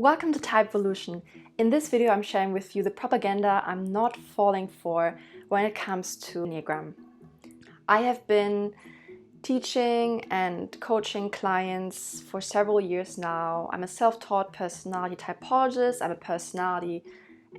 Welcome to Typevolution. In this video I'm sharing with you the propaganda I'm not falling for when it comes to Enneagram. I have been teaching and coaching clients for several years now. I'm a self-taught personality typologist. I'm a personality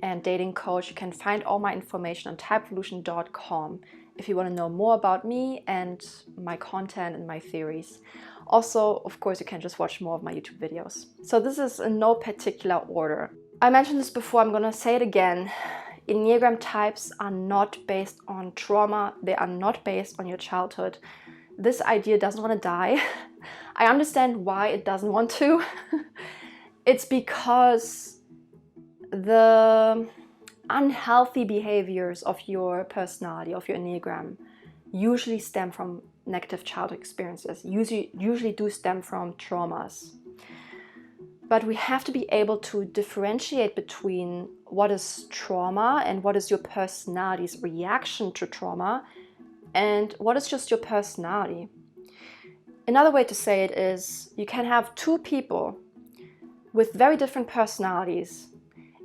and dating coach. You can find all my information on typevolution.com if you want to know more about me and my content and my theories. Also, of course, you can just watch more of my YouTube videos. So this is in no particular order. I mentioned this before, I'm going to say it again. Enneagram types are not based on trauma. They are not based on your childhood. This idea doesn't want to die. I understand why it doesn't want to. It's because the unhealthy behaviors of your personality, of your Enneagram, usually stem from negative childhood experiences, usually do stem from traumas. But we have to be able to differentiate between what is trauma and what is your personality's reaction to trauma and what is just your personality. Another way to say it is you can have two people with very different personalities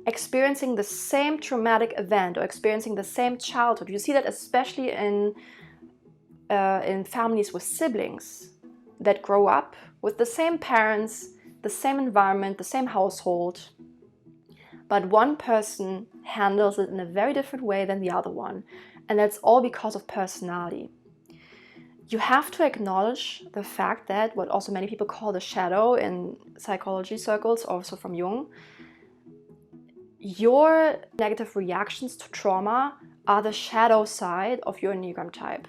experiencing the same traumatic event or experiencing the same childhood. You see that especially in families with siblings that grow up with the same parents, the same environment, the same household, but one person handles it in a very different way than the other one, and that's all because of personality. You have to acknowledge the fact that what also many people call the shadow in psychology circles, also from Jung, your negative reactions to trauma are the shadow side of your Enneagram type,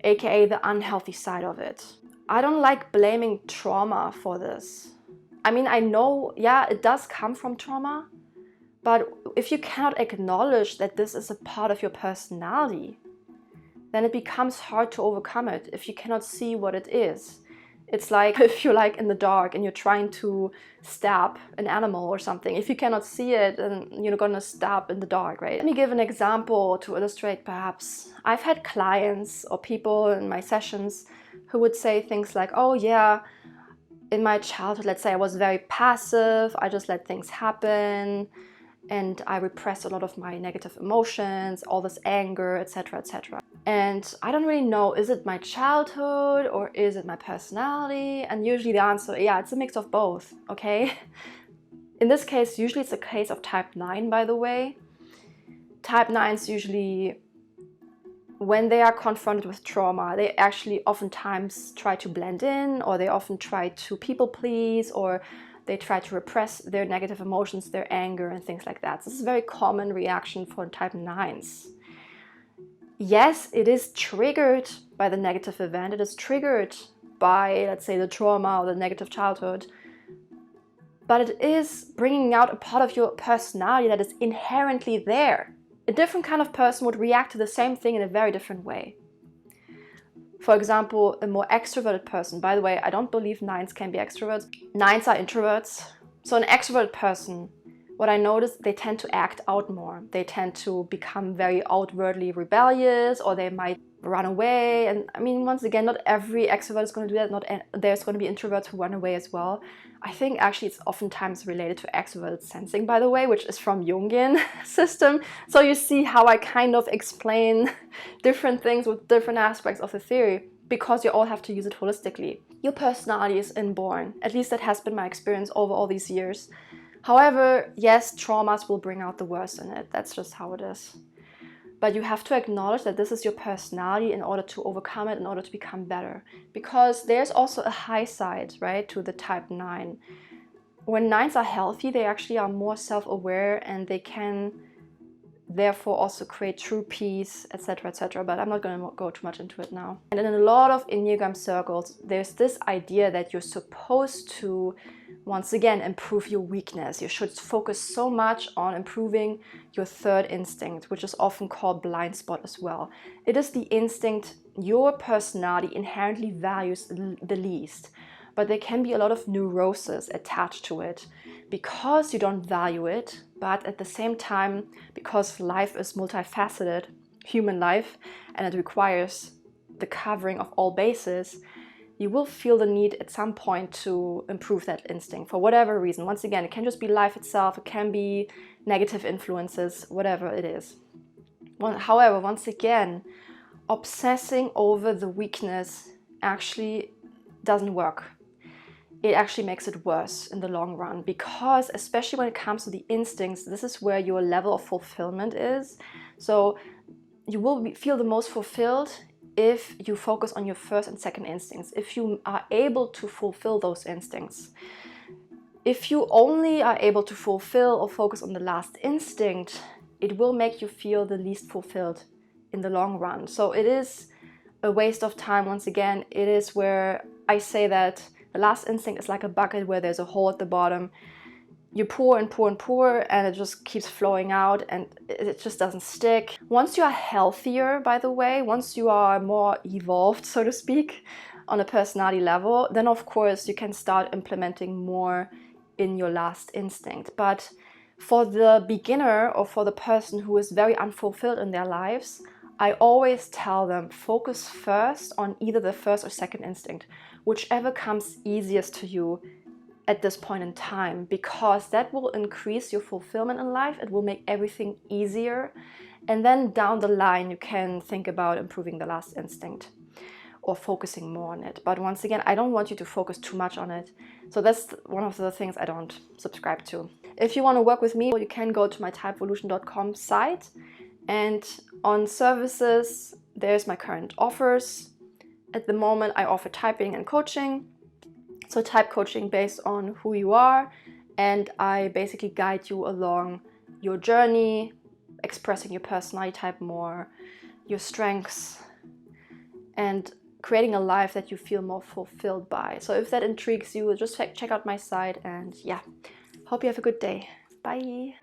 aka the unhealthy side of it. I don't like blaming trauma for this. I mean, I know, yeah, it does come from trauma, but if you cannot acknowledge that this is a part of your personality, then it becomes hard to overcome it if you cannot see what it is. It's like if you're like in the dark and you're trying to stab an animal or something. If you cannot see it, then you're gonna stab in the dark, right? Let me give an example to illustrate perhaps. I've had clients or people in my sessions who would say things like, oh yeah, in my childhood, let's say I was very passive, I just let things happen, and I repressed a lot of my negative emotions, all this anger, etc., etc. And I don't really know, is it my childhood or is it my personality? And usually the answer, yeah, it's a mix of both, okay? In this case, usually it's a case of type 9, by the way. Type 9s usually, when they are confronted with trauma, they actually oftentimes try to blend in, or they often try to people please, or they try to repress their negative emotions, their anger and things like that. This is a very common reaction for type 9s. Yes, it is triggered by the negative event. It is triggered by, let's say, the trauma or the negative childhood. But it is bringing out a part of your personality that is inherently there. A different kind of person would react to the same thing in a very different way. For example, a more extroverted person. By the way, I don't believe 9s can be extroverts. 9s are introverts. So an extroverted person, what I noticed, they tend to act out more. They tend to become very outwardly rebellious, or they might run away. And I mean, once again, not every extrovert is going to do that. There's going to be introverts who run away as well. I think actually it's oftentimes related to extroverted sensing, by the way, which is from Jungian system. So you see how I kind of explain different things with different aspects of the theory, because you all have to use it holistically. Your personality is inborn. At least that has been my experience over all these years. However, yes, traumas will bring out the worst in it. That's just how it is. But you have to acknowledge that this is your personality in order to overcome it, in order to become better. Because there's also a high side, right, to the type 9. When 9s are healthy, they actually are more self-aware and they can therefore also create true peace, etc., etc. But I'm not going to go too much into it now. And in a lot of Enneagram circles, there's this idea that you're supposed to, once again, improve your weakness. You should focus so much on improving your third instinct, which is often called blindspot as well. It is the instinct your personality inherently values the least. But there can be a lot of neurosis attached to it because you don't value it, but at the same time, because life is multifaceted, human life, and it requires the covering of all bases, you will feel the need at some point to improve that instinct for whatever reason. Once again, it can just be life itself, it can be negative influences, whatever it is. However, once again, obsessing over the weakness actually doesn't work. It actually makes it worse in the long run, because especially when it comes to the instincts, this is where your level of fulfillment is. So you will feel the most fulfilled if you focus on your first and second instincts, if you are able to fulfill those instincts. If you only are able to fulfill or focus on the last instinct, it will make you feel the least fulfilled in the long run. So it is a waste of time. Once again, it is where I say that the last instinct is like a bucket where there's a hole at the bottom. You pour and pour and pour, and it just keeps flowing out, and it just doesn't stick. Once you are healthier, by the way, once you are more evolved, so to speak, on a personality level, then of course you can start implementing more in your last instinct. But for the beginner or for the person who is very unfulfilled in their lives, I always tell them, focus first on either the first or second instinct, whichever comes easiest to you at this point in time, because that will increase your fulfillment in life. It will make everything easier. And then down the line, you can think about improving the last instinct or focusing more on it. But once again, I don't want you to focus too much on it. So that's one of the things I don't subscribe to. If you want to work with me, you can go to my typevolution.com site, and on services, there's my current offers. At the moment, I offer typing and coaching. So type coaching based on who you are, and I basically guide you along your journey, expressing your personality type more, your strengths, and creating a life that you feel more fulfilled by. So if that intrigues you, just check out my site, and yeah, hope you have a good day. Bye.